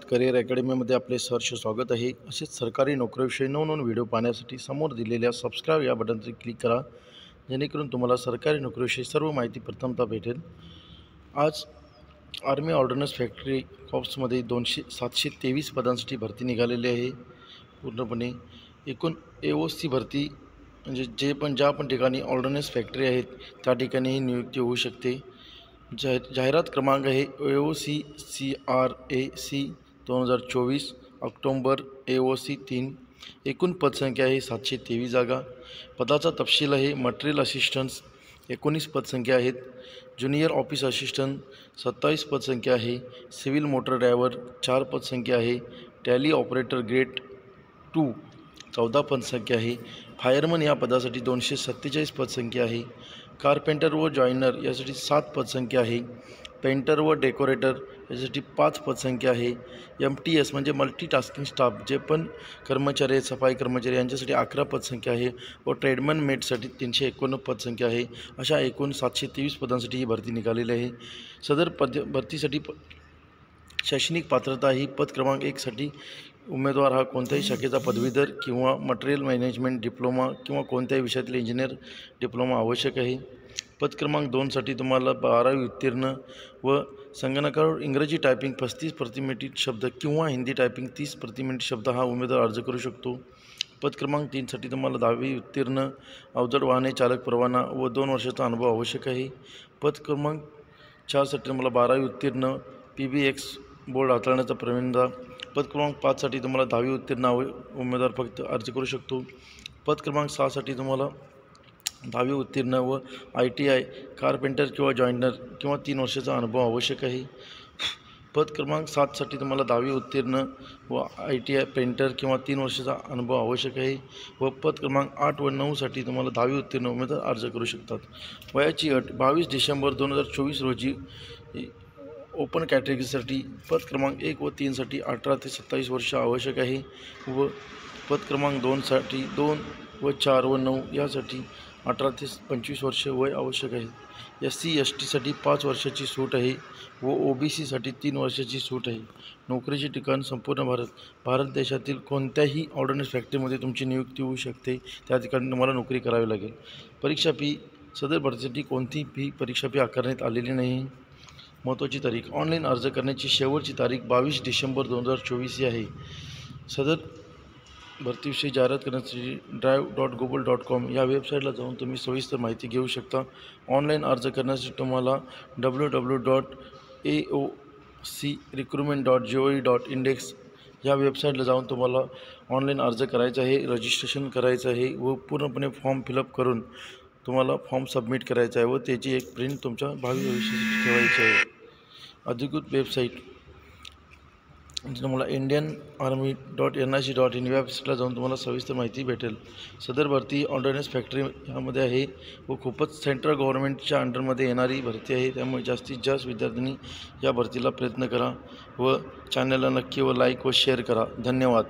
Career अकॅडमीमध्ये आपले सहर्ष स्वागत आहे। असेच सरकारी नोकरीविषयी नवनवीन व्हिडिओ पाहण्यासाठी समोर दिलेल्या सबस्क्राईब या बटनवर क्लिक करा, जेणेकरून तुम्हाला सरकारी नोकरीविषयी सर्व माहिती प्रथमतः भेटेल। आज आर्मी ऑर्डनन्स फॅक्टरी कॉप्समध्ये 723 पदांसाठी भरती निघालेली आहे। पूर्णपणे एकूण AOC भरती म्हणजे ज्या पण ठिकाणी ऑर्डनन्स फॅक्टरी आहेत त्या ठिकाणी ही नियुक्ती होऊ शकते। जाहिरात क्रमांक आहे AOC CRAC 2024 ऑक्टोबर AOC 3। एकूण पदसंख्या आहे 723 जागा। पदाचा तपशील आहे मटेरियल असिस्टंट्स 19 पदसंख्या आहेत, ज्युनियर ऑफिस असिस्टंट 27 पदसंख्या आहे, सिव्हिल मोटर ड्रायव्हर 4 पदसंख्या आहे, टॅली ऑपरेटर ग्रेड 2 14 पदसंख्या आहे, फायरमन या पदासाठी 247 पदसंख्या आहे, कारपेंटर व जॉइनर यासाठी 7 पदसंख्या आहे, पेंटर व डेकोरेटर यासाठी 5 पदसंख्या आहे, MTS म्हणजे मल्टीटास्किंग स्टाफ जे पण कर्मचारी आहेत, सफाई कर्मचारी यांच्यासाठी 11 पदसंख्या आहे व ट्रेडमन मेटसाठी 351 पदसंख्या आहे। अशा एकूण 723 पदांसाठी ही भरती निघालेली आहे। सदर भरतीसाठी शैक्षणिक पात्रता ही पद क्रमांक 1 साठी उमेदवार हा कोणत्याही शाखेचा पदवीधर किंवा मटेरियल मॅनेजमेंट डिप्लोमा किंवा कोणत्याही विषयातील इंजिनियर डिप्लोमा आवश्यक आहे। पद क्रमांक 2 साठी तुम्हाला 12वी उत्तीर्ण व संगणकावर इंग्रजी टायपिंग 35 प्रति मिनिट शब्द किंवा हिंदी टायपिंग 30 प्रति मिनिट शब्द हा उमेदवार अर्ज करू शकतो। पद क्रमांक 3 साठी तुम्हाला 10वी उत्तीर्ण, अवजड वाहने चालक परवाना व 2 वर्षाचा अनुभव आवश्यक आहे। पद क्रमांक 4 साठी तुम्हाला 12वी उत्तीर्ण, PBX बोर्ड हाताळण्याचा प्रवीणता। पद क्रमांक 5 साठी तुम्हाला 10वी उत्तीर्ण उमेदवार फक्त अर्ज करू शकतो। पद क्रमांक 6 साठी तुम्हाला 10वी उत्तीर्ण व ITI कारपेंटर किंवा जॉइनर किंवा 3 वर्षाचा अनुभव आवश्यक आहे। पद क्रमांक 7 साठी तुम्हाला 10वी उत्तीर्ण व ITI पेंटर किंवा 3 वर्षाचा अनुभव आवश्यक आहे व पद क्रमांक 8 व 9 साठी तुम्हाला 10वी उत्तीर्ण उमेदवार अर्ज करू शकतात। वयाची अट 22 डिसेंबर 2024 रोजी ओपन कॅटेगरीसाठी पद क्रमांक 1 व 3 साठी 18 ते 27 वर्ष आवश्यक आहे व पद क्रमांक 2 साठी 2 व 4 व 9 यासाठी 18 ते 25 वर्ष वय आवश्यक आहे। SC ST साठी 5 वर्षाची सूट आहे व OBC साठी 3 वर्षाची सूट आहे। नोकरीचे ठिकाण संपूर्ण भारत देशातील कोणत्याही ऑर्डनन्स फॅक्टरीमध्ये तुमची नियुक्ती होऊ शकते, त्या ठिकाणी तुम्हाला नोकरी करावी लागेल। परीक्षा फी सदर भरतीसाठी कोणतीही परीक्षा फी आकारण्यात आलेली नाही। महत्त्वाची तारीख ऑनलाईन अर्ज करण्याची शेवटची तारीख 22 डिसेंबर 2024 ही आहे। सदर भरतीविषयी जाहिरात करण्यासाठी drive.google.com या वेबसाईटला जाऊन तुम्ही सविस्तर माहिती घेऊ शकता। ऑनलाईन अर्ज करण्यासाठी तुम्हाला www.AOCrecruitment.gov.index या वेबसाईटला जाऊन तुम्हाला ऑनलाईन अर्ज करायचा आहे, रजिस्ट्रेशन करायचं आहे व पूर्णपणे फॉर्म फिलअप करून तुम्हाला फॉर्म सबमिट करायचा आहे व त्याची एक प्रिंट तुमच्या भावी भविष्यासाठी ठेवायची आहे। अधिकृत वेबसाईट तुम्हाला indianarmy.nic.in या वेबसाईटला जाऊन तुम्हाला सविस्तर माहिती भेटेल। सदर भरती ऑर्डनन्स फॅक्टरी यामध्ये आहे व खूपच सेंट्रल गव्हर्नमेंटच्या अंडरमध्ये येणारी भरती आहे, त्यामुळे जास्तीत जास्त विद्यार्थ्यांनी या भरतीला प्रयत्न करा व चॅनलला नक्की व लाईक व शेअर करा। धन्यवाद।